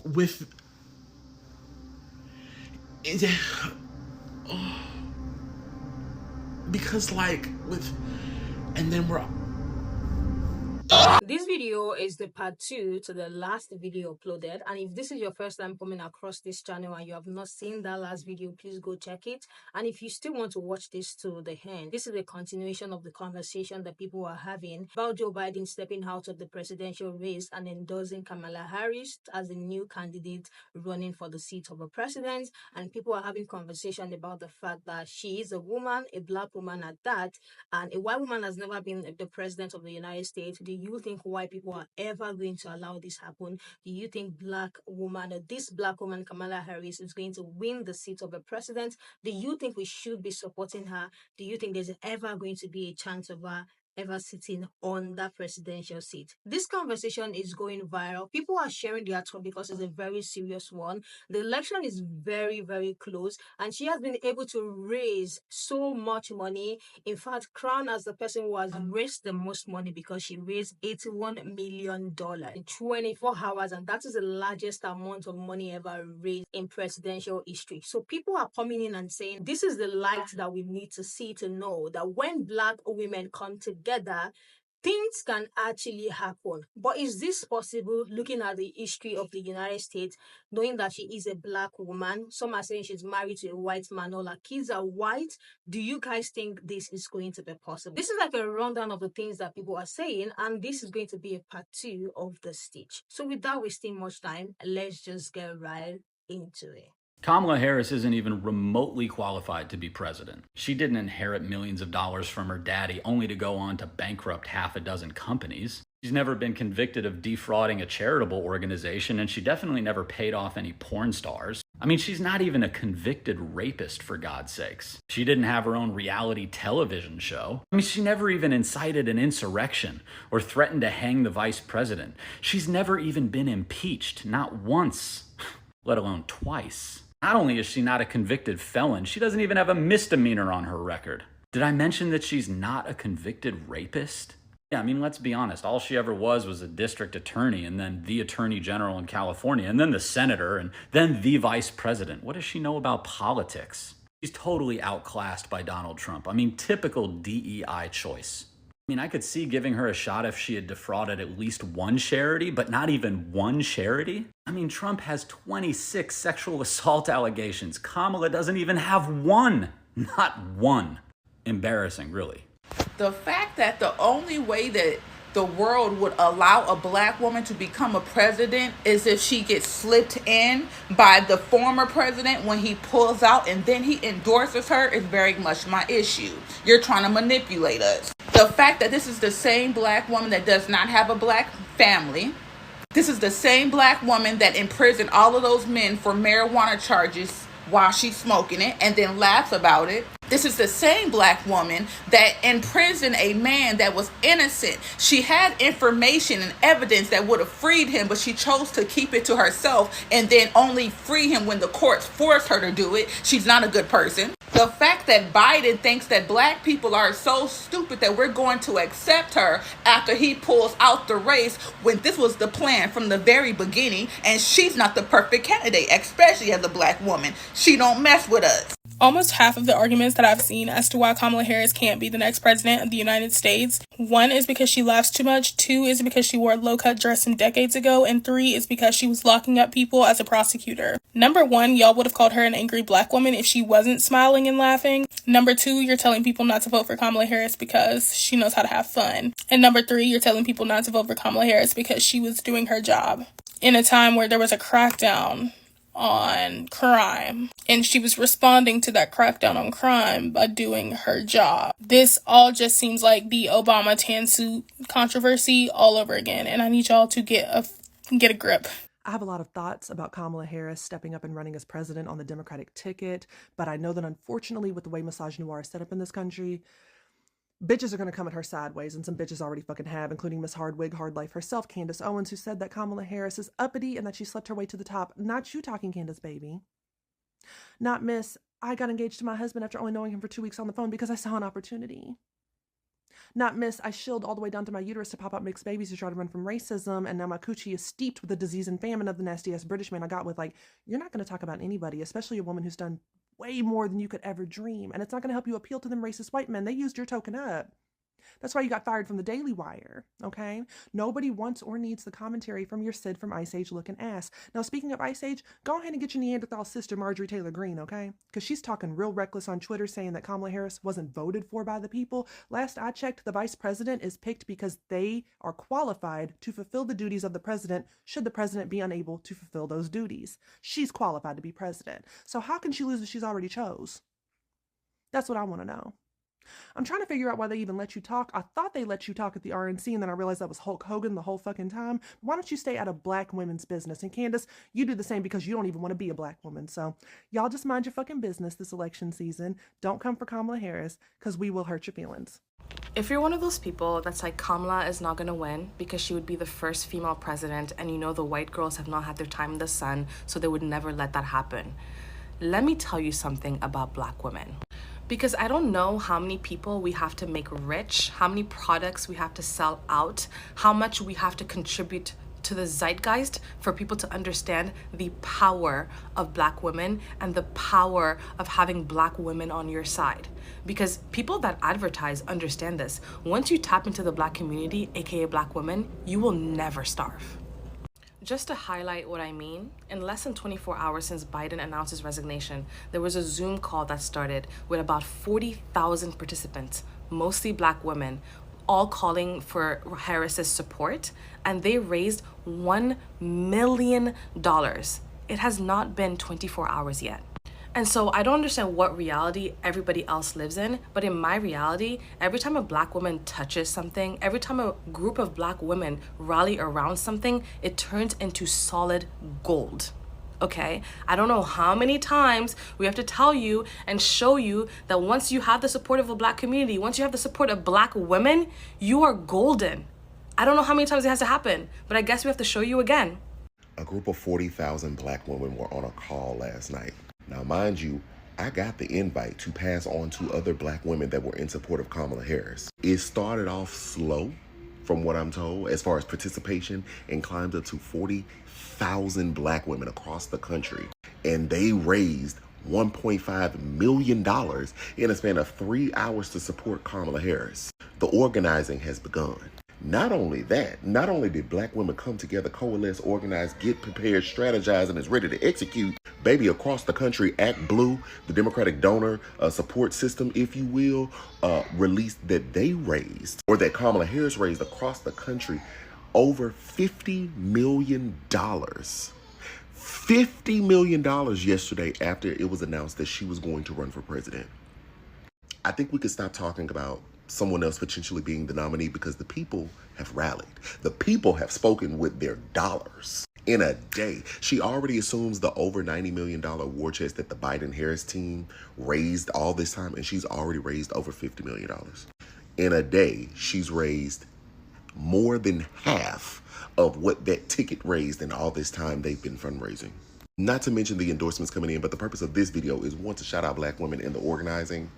with it, because like with, and then we're. This video is the part 2 to the last video uploaded, and if this is your first time coming across this channel and you have not seen that last video, please go check it. And if you still want to watch this to the end, this is a continuation of the conversation that people are having about Joe Biden stepping out of the presidential race and endorsing Kamala Harris as the new candidate running for the seat of a president. And people are having conversation about the fact that she is a woman, a black woman at that, and a white woman has never been the president of the United States. Do you think white people are ever going to allow this happen? Do you think this black woman, Kamala Harris, is going to win the seat of a president? Do you think we should be supporting her? Do you think there's ever going to be a chance of her ever sitting on that presidential seat? This conversation is going viral. People are sharing their thoughts because it's a very serious one. The election is very, very close, and she has been able to raise so much money. In fact, crowned as the person who has raised the most money because she raised $81 million in 24 hours, and that is the largest amount of money ever raised in presidential history. So people are coming in and saying this is the light that we need to see to know that when black women come together, things can actually happen. But is this possible looking at the history of the United States, knowing that she is a black woman? Some are saying she's married to a white man, all her kids are white. Do you guys think this is going to be possible? This is like a rundown of the things that people are saying, and this is going to be a part 2 of the stitch. So without wasting much time, let's just get right into it. Kamala Harris isn't even remotely qualified to be president. She didn't inherit millions of dollars from her daddy only to go on to bankrupt half a dozen companies. She's never been convicted of defrauding a charitable organization, and she definitely never paid off any porn stars. I mean, she's not even a convicted rapist, for God's sakes. She didn't have her own reality television show. I mean, she never even incited an insurrection or threatened to hang the vice president. She's never even been impeached, not once, let alone twice. Not only is she not a convicted felon, she doesn't even have a misdemeanor on her record. Did I mention that she's not a convicted rapist? Yeah, I mean, let's be honest. All she ever was a district attorney, and then the attorney general in California, and then the senator, and then the vice president. What does she know about politics? She's totally outclassed by Donald Trump. I mean, typical DEI choice. I mean, I could see giving her a shot if she had defrauded at least one charity, but not even one charity. I mean, Trump has 26 sexual assault allegations. Kamala doesn't even have one. Not one. Embarrassing, really. The fact that the only way that the world would allow a black woman to become a president is if she gets slipped in by the former president when he pulls out and then he endorses her is very much my issue. You're trying to manipulate us. The fact that this is the same black woman that does not have a black family. This is the same black woman that imprisoned all of those men for marijuana charges while she's smoking it and then laughs about it. This is the same black woman that imprisoned a man that was innocent. She had information and evidence that would have freed him, but she chose to keep it to herself and then only free him when the courts forced her to do it. She's not a good person. The fact that Biden thinks that black people are so stupid that we're going to accept her after he pulls out the race when this was the plan from the very beginning, and she's not the perfect candidate, especially as a black woman. She don't mess with us. Almost half of the arguments that I've seen as to why Kamala Harris can't be the next president of the United States, 1 is because she laughs too much, 2 is because she wore a low-cut dress some decades ago, and 3 is because she was locking up people as a prosecutor. Number 1, y'all would have called her an angry black woman if she wasn't smiling and laughing. Number 2, you're telling people not to vote for Kamala Harris because she knows how to have fun. And number 3, you're telling people not to vote for Kamala Harris because she was doing her job in a time where there was a crackdown on crime, and she was responding to that crackdown on crime by doing her job. This all just seems like the Obama tan suit controversy all over again, and I need y'all to get a grip. I have a lot of thoughts about Kamala Harris stepping up and running as president on the Democratic ticket, but I know that unfortunately with the way misogynoir is set up in this country, bitches are going to come at her sideways, and some bitches already fucking have, including Miss Hard Life herself, Candace Owens, who said that Kamala Harris is uppity and that she slept her way to the top. Not you talking, Candace, baby. Not Miss, I got engaged to my husband after only knowing him for 2 weeks on the phone because I saw an opportunity. Not miss, I shilled all the way down to my uterus to pop out mixed babies to try to run from racism, and now my coochie is steeped with the disease and famine of the nasty-ass British man I got with. Like, you're not going to talk about anybody, especially a woman who's done way more than you could ever dream, and it's not going to help you appeal to them racist white men. They used your token up. That's why you got fired from the Daily Wire, okay? Nobody wants or needs the commentary from your Sid from Ice Age looking ass. Now, speaking of Ice Age, go ahead and get your Neanderthal sister, Marjorie Taylor Greene, okay? Because she's talking real reckless on Twitter saying that Kamala Harris wasn't voted for by the people. Last I checked, the vice president is picked because they are qualified to fulfill the duties of the president should the president be unable to fulfill those duties. She's qualified to be president. So how can she lose if she's already chose? That's what I want to know. I'm trying to figure out why they even let you talk. I thought they let you talk at the RNC, and then I realized that was Hulk Hogan the whole fucking time. Why don't you stay out of black women's business? And Candace, you do the same because you don't even want to be a black woman. So y'all just mind your fucking business this election season. Don't come for Kamala Harris, because we will hurt your feelings. If you're one of those people that's like, Kamala is not gonna win because she would be the first female president, and you know the white girls have not had their time in the sun, so they would never let that happen. Let me tell you something about black women. Because I don't know how many people we have to make rich, how many products we have to sell out, how much we have to contribute to the zeitgeist for people to understand the power of black women and the power of having black women on your side. Because people that advertise understand this. Once you tap into the black community, aka black women, you will never starve. Just to highlight what I mean, in less than 24 hours since Biden announced his resignation, there was a Zoom call that started with about 40,000 participants, mostly black women, all calling for Harris's support, and they raised $1 million. It has not been 24 hours yet. And so I don't understand what reality everybody else lives in, but in my reality, every time a black woman touches something, every time a group of black women rally around something, it turns into solid gold. Okay? I don't know how many times we have to tell you and show you that once you have the support of a black community, once you have the support of black women, you are golden. I don't know how many times it has to happen, but I guess we have to show you again. A group of 40,000 black women were on a call last night. Now, mind you, I got the invite to pass on to other black women that were in support of Kamala Harris. It started off slow, from what I'm told, as far as participation, and climbed up to 40,000 black women across the country. And they raised $1.5 million in a span of 3 hours to support Kamala Harris. The organizing has begun. Not only that, not only did black women come together, coalesce, organize, get prepared, strategize, and is ready to execute, baby, across the country, Act Blue, the Democratic donor support system, if you will, released that they raised, or that Kamala Harris raised across the country, over $50 million. $50 million yesterday after it was announced that she was going to run for president. I think we could stop talking about someone else potentially being the nominee because the people have rallied. The people have spoken with their dollars. In a day, she already assumes the over $90 million war chest that the Biden-Harris team raised all this time, and she's already raised over $50 million. In a day, she's raised more than half of what that ticket raised in all this time they've been fundraising. Not to mention the endorsements coming in, but the purpose of this video is, one, to shout out black women in the organizing,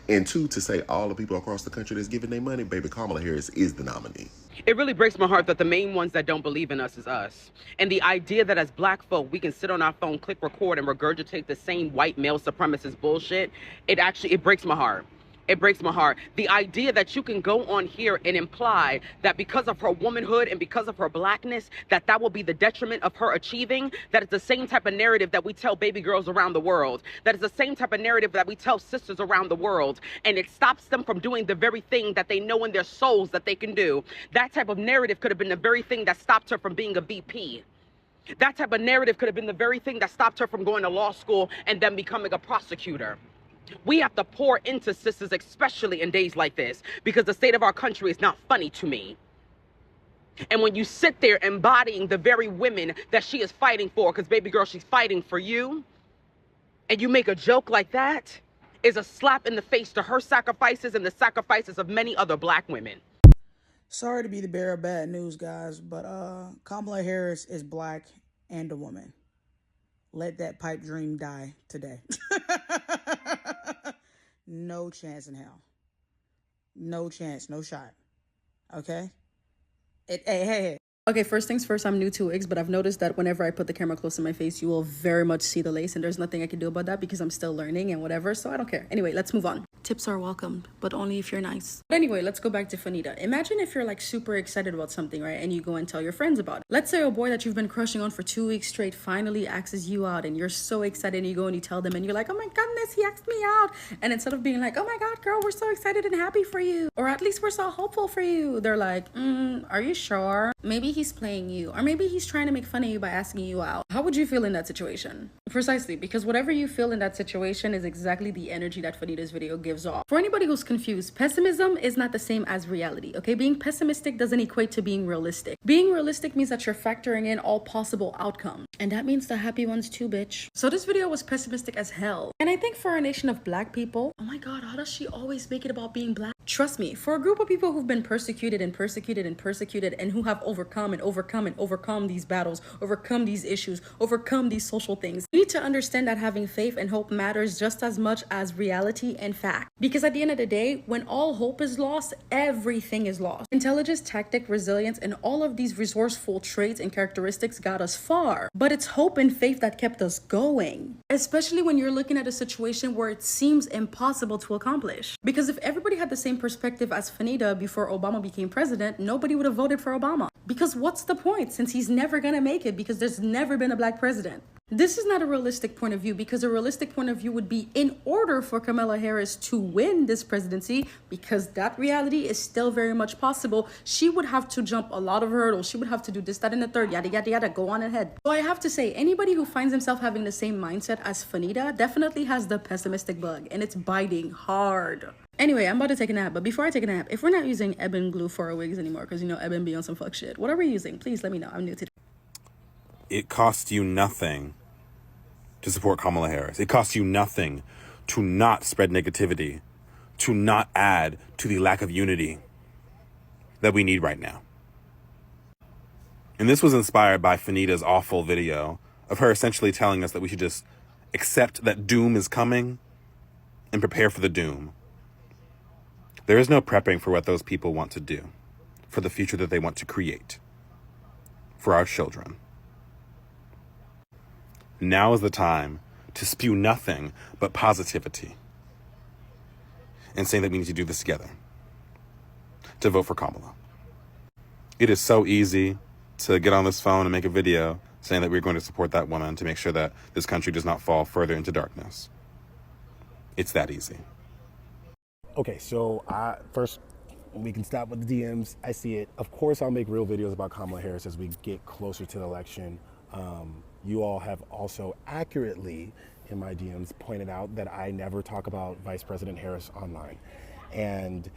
and two, to say all the people across the country that's giving their money, baby, Kamala Harris is the nominee. It really breaks my heart that the main ones that don't believe in us is us. And the idea that as black folk, we can sit on our phone, click record, and regurgitate the same white male supremacist bullshit, it breaks my heart. It breaks my heart. The idea that you can go on here and imply that because of her womanhood and because of her blackness, that will be the detriment of her achieving, that is the same type of narrative that we tell baby girls around the world. That is the same type of narrative that we tell sisters around the world. And it stops them from doing the very thing that they know in their souls that they can do. That type of narrative could have been the very thing that stopped her from being a VP. That type of narrative could have been the very thing that stopped her from going to law school and then becoming a prosecutor. We have to pour into sisters, especially in days like this, because the state of our country is not funny to me. And when you sit there embodying the very women that she is fighting for, because baby girl, she's fighting for you, and you make a joke like that, is a slap in the face to her sacrifices and the sacrifices of many other black women. Sorry to be the bearer of bad news, guys, but Kamala Harris is black and a woman. Let that pipe dream die today. No chance in hell. No chance, no shot. Okay? Hey. Okay, first things first, I'm new to wigs, but I've noticed that whenever I put the camera close to my face, you will very much see the lace, and there's nothing I can do about that because I'm still learning and whatever, so I don't care. Anyway, let's move on. Tips are welcomed, but only if you're nice. But anyway, let's go back to Fanita. Imagine if you're like super excited about something, right? And you go and tell your friends about it. Let's say a boy that you've been crushing on for 2 weeks straight finally asks you out, and you're so excited, and you go and you tell them, and you're like, oh my goodness, he asked me out. And instead of being like, oh my God, girl, we're so excited and happy for you, or at least we're so hopeful for you, they're like, are you sure? Maybe he's playing you, or maybe he's trying to make fun of you by asking you out. How would you feel in that situation? Precisely, because whatever you feel in that situation is exactly the energy that Fanita's video gives off. For anybody who's confused, pessimism is not the same as reality, okay? Being pessimistic doesn't equate to being realistic. Being realistic means that you're factoring in all possible outcomes. And that means the happy ones too, bitch. So this video was pessimistic as hell. And I think for our nation of black people, oh my God, how does she always make it about being black? Trust me, for a group of people who've been persecuted and persecuted and persecuted and who have overcome and overcome and overcome these battles, overcome these issues, overcome these social things, you need to understand that having faith and hope matters just as much as reality and fact. Because at the end of the day, when all hope is lost, everything is lost. Intelligence, tactic, resilience, and all of these resourceful traits and characteristics got us far. But it's hope and faith that kept us going. Especially when you're looking at a situation where it seems impossible to accomplish. Because if everybody had the same perspective as Fanita before Obama became president, nobody would have voted for Obama. Because what's the point, since he's never gonna make it because there's never been a black president? This is not a realistic point of view, because a realistic point of view would be, in order for Kamala Harris to win this presidency, because that reality is still very much possible, she would have to jump a lot of hurdles. She would have to do this, that, and the third, yada, yada, yada, go on ahead. So I have to say, anybody who finds himself having the same mindset as Fanita definitely has the pessimistic bug, and it's biting hard. Anyway, I'm about to take a nap, but before I take a nap, if we're not using ebon glue for our wigs anymore, because you know ebon be on some fuck shit, what are we using? Please let me know. I'm new to It costs you nothing to support Kamala Harris. It costs you nothing to not spread negativity, to not add to the lack of unity that we need right now. And this was inspired by Fanita's awful video of her essentially telling us that we should just accept that doom is coming and prepare for the doom. There is no prepping for what those people want to do, for the future that they want to create, for our children. Now is the time to spew nothing but positivity and saying that we need to do this together, to vote for Kamala. It is so easy to get on this phone and make a video saying that we're going to support that woman to make sure that this country does not fall further into darkness. It's that easy. Okay, so first, we can stop with the DMs. I see it. Of course, I'll make real videos about Kamala Harris as we get closer to the election. You all have also accurately, in my DMs, pointed out that I never talk about Vice President Harris online. And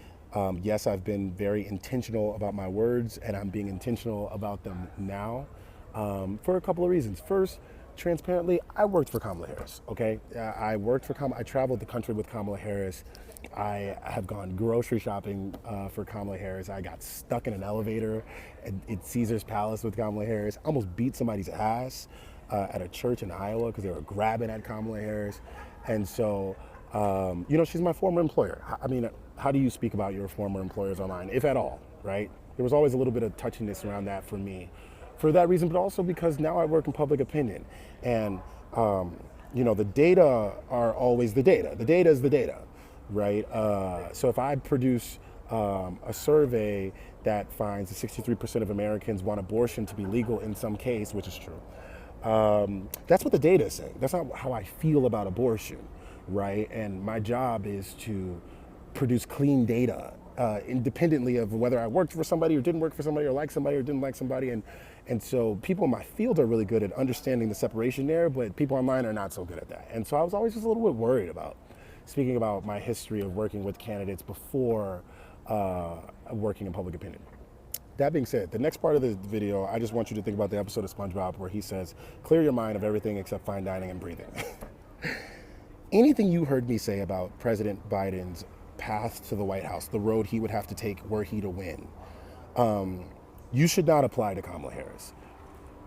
yes, I've been very intentional about my words, and I'm being intentional about them now for a couple of reasons. First, transparently, I worked for Kamala Harris, okay? I worked for Kamala. I traveled the country with Kamala Harris. I have gone grocery shopping for Kamala Harris. I got stuck in an elevator at Caesar's Palace with Kamala Harris. I almost beat somebody's ass at a church in Iowa because they were grabbing at Kamala Harris. And so, you know, she's my former employer. I mean, how do you speak about your former employers online, if at all, right? There was always a little bit of touchiness around that for me. For that reason, but also because now I work in public opinion. And, you know, the data are always the data. The data is the data, right? So if I produce a survey that finds that 63% of Americans want abortion to be legal in some case, which is true, that's what the data is saying. That's not how I feel about abortion, right? And my job is to produce clean data independently of whether I worked for somebody or didn't work for somebody or liked somebody or didn't like somebody. And so people in my field are really good at understanding the separation there, but people online are not so good at that. And so I was always just a little bit worried about speaking about my history of working with candidates before working in public opinion. That being said, the next part of the video, I just want you to think about the episode of SpongeBob where he says, clear your mind of everything except fine dining and breathing. Anything you heard me say about President Biden's path to the White House, the road he would have to take were he to win, you should not apply to Kamala Harris.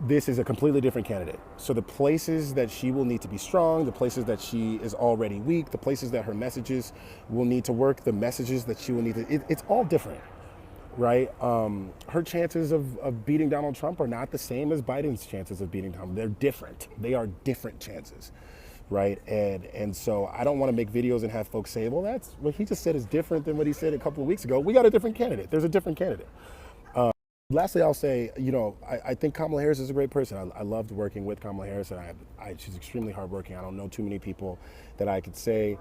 this is a completely different candidate. So the places that she will need to be strong, the places that she is already weak, the places that her messages will need to work, the messages that she will need to, it's all different, right? Her chances of beating Donald Trump are not the same as Biden's chances of beating Trump. They're different. They are different chances, right? And so I don't want to make videos and have folks say, well, that's what he just said is different than what he said a couple of weeks ago. We got a different candidate. There's a different candidate. Lastly, I'll say, I think Kamala Harris is a great person. I loved working with Kamala Harris, and she's extremely hardworking. I don't know too many people that I could say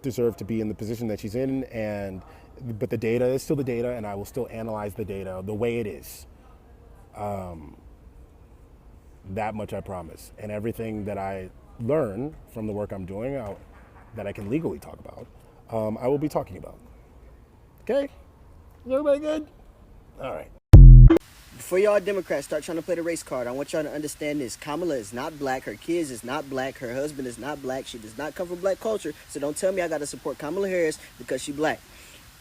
deserve to be in the position that she's in. But the data is still the data, and I will still analyze the data the way it is. That much I promise. And everything that I learn from the work I'm doing that I can legally talk about, I will be talking about. Okay? Is everybody good? All right. Before y'all Democrats start trying to play the race card, I want y'all to understand this. Kamala is not black. Her kids is not black. Her husband is not black. She does not come from black culture. So don't tell me I got to support Kamala Harris because she black.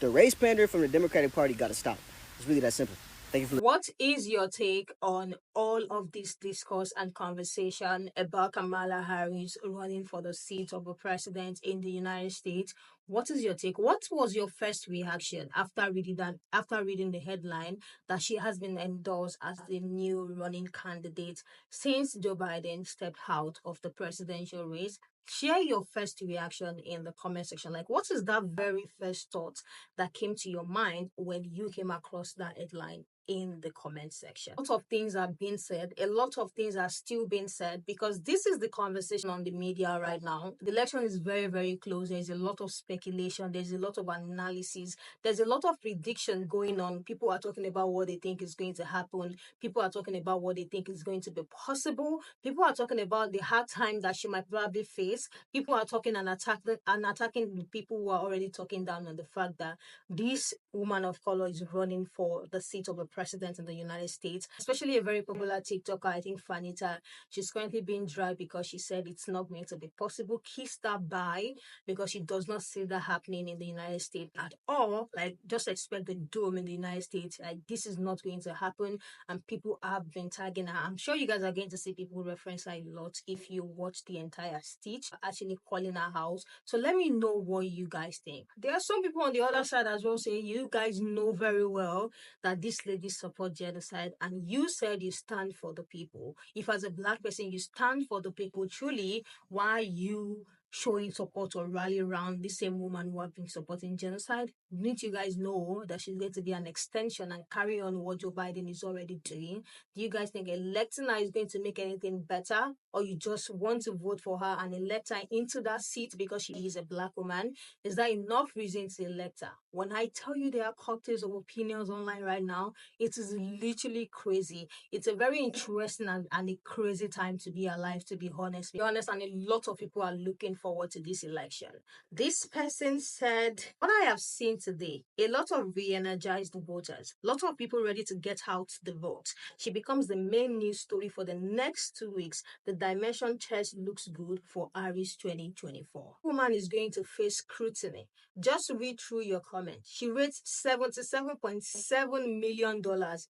The race pander from the Democratic Party got to stop. It's really that simple. Thank you for What is your take on all of this discourse and conversation about Kamala Harris running for the seat of a president in the United States? What is your take? What was your first reaction after reading the headline that she has been endorsed as the new running candidate since Joe Biden stepped out of the presidential race? Share your first reaction in the comment section. Like, what is that very first thought that came to your mind when you came across that headline in the comment section? A lot of things are being said. A lot of things are still being said because this is the conversation on the media right now. The election is very, very close. There's a lot of speculation. There's a lot of analysis. There's a lot of prediction going on. People are talking about what they think is going to happen. People are talking about what they think is going to be possible. People are talking about the hard time that she might probably face. People are talking and attacking the people who are already talking down on the fact that this woman of color is running for the seat of a president in the United States, especially a very popular TikToker, I think Fanita. She's currently being dragged because she said it's not going to be possible. Kissed her bye because she does not see that happening in the United States at all. Like, just expect the doom in the United States. Like, this is not going to happen. And people have been tagging her. I'm sure you guys are going to see people reference her a lot if you watch the entire stitch, actually calling her out. So let me know what you guys think. There are some people on the other side as well saying you guys know very well that this lady support genocide, and you said you stand for the people. If as a black person you stand for the people truly, why you showing support or rally around the same woman who have been supporting genocide? Didn't you guys know that she's going to be an extension and carry on what Joe Biden is already doing? Do you guys think electing her is going to make anything better, or you just want to vote for her and elect her into that seat because she is a black woman? Is that enough reason to elect her? When I tell you there are cocktails of opinions online right now, it is literally crazy. It's a very interesting and a crazy time to be alive, to be honest. And a lot of people are looking forward to this election. This person said, what I have seen today, a lot of re-energized voters, a lot of people ready to get out the vote. She becomes the main news story for the next 2 weeks. The dimension test looks good for Hárris 2024. Woman is going to face scrutiny. Just read through your comments. She rates $77.7 million.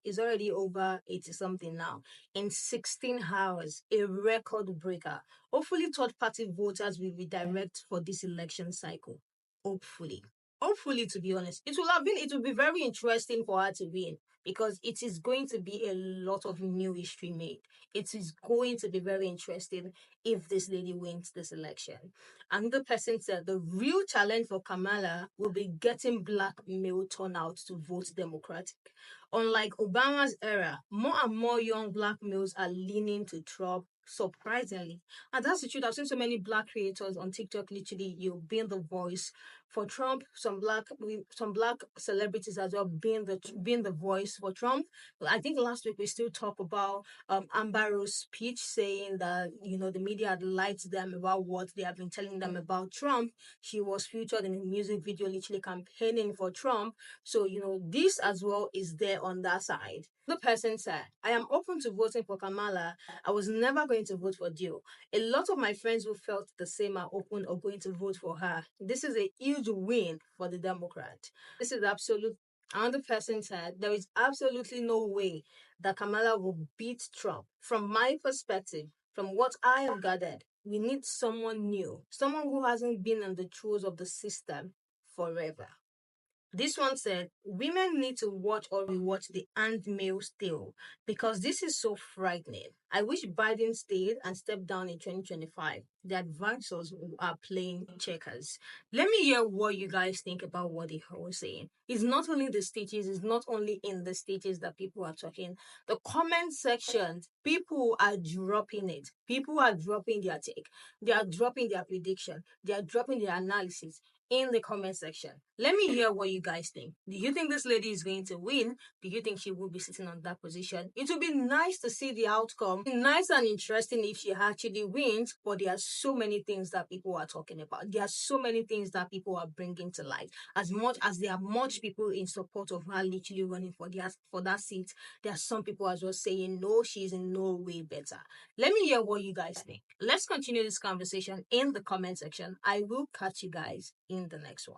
Is already over 80 something now in 16 hours, a record breaker. Hopefully, third-party voters will redirect for this election cycle. Hopefully, to be honest, it will be very interesting for her to win because it is going to be a lot of new history made. It is going to be very interesting if this lady wins this election. Another person said the real challenge for Kamala will be getting black male turnout to vote Democratic. Unlike Obama's era, more and more young black males are leaning to Trump, surprisingly. And that's the truth. I've seen so many black creators on TikTok, literally, you being the voice for Trump, some black celebrities as well being the voice for Trump. I think last week we still talked about Amber Rose's speech saying that, the media had lied to them about what they have been telling them about Trump. She was featured in a music video literally campaigning for Trump. So, this as well is there on that side. The person said, I am open to voting for Kamala. I was never going to vote for Joe. A lot of my friends who felt the same are open or going to vote for her. This is a huge win for the Democrat. This is absolute. Another person said, there is absolutely no way that Kamala will beat Trump. From my perspective, from what I have gathered, we need someone new, someone who hasn't been in the throes of the system forever. This one said, women need to watch or rewatch The Handmaid's Tale because this is so frightening. I wish Biden stayed and stepped down in 2025. The advisors are playing checkers. Let me hear what you guys think about what they were saying. It's not only the stages, it's not only in the stages that people are talking. The comment section, people are dropping it. People are dropping their take. They are dropping their prediction. They are dropping their analysis in the comment section. Let me hear what you guys think. Do you think this lady is going to win? Do you think she will be sitting on that position? It would be nice to see the outcome. Nice and interesting if she actually wins, but there are so many things that people are talking about. There are so many things that people are bringing to light. As much as there are much people in support of her literally running for that seat, there are some people as well saying, no, she's in no way better. Let me hear what you guys think. Let's continue this conversation in the comment section. I will catch you guys in the next one.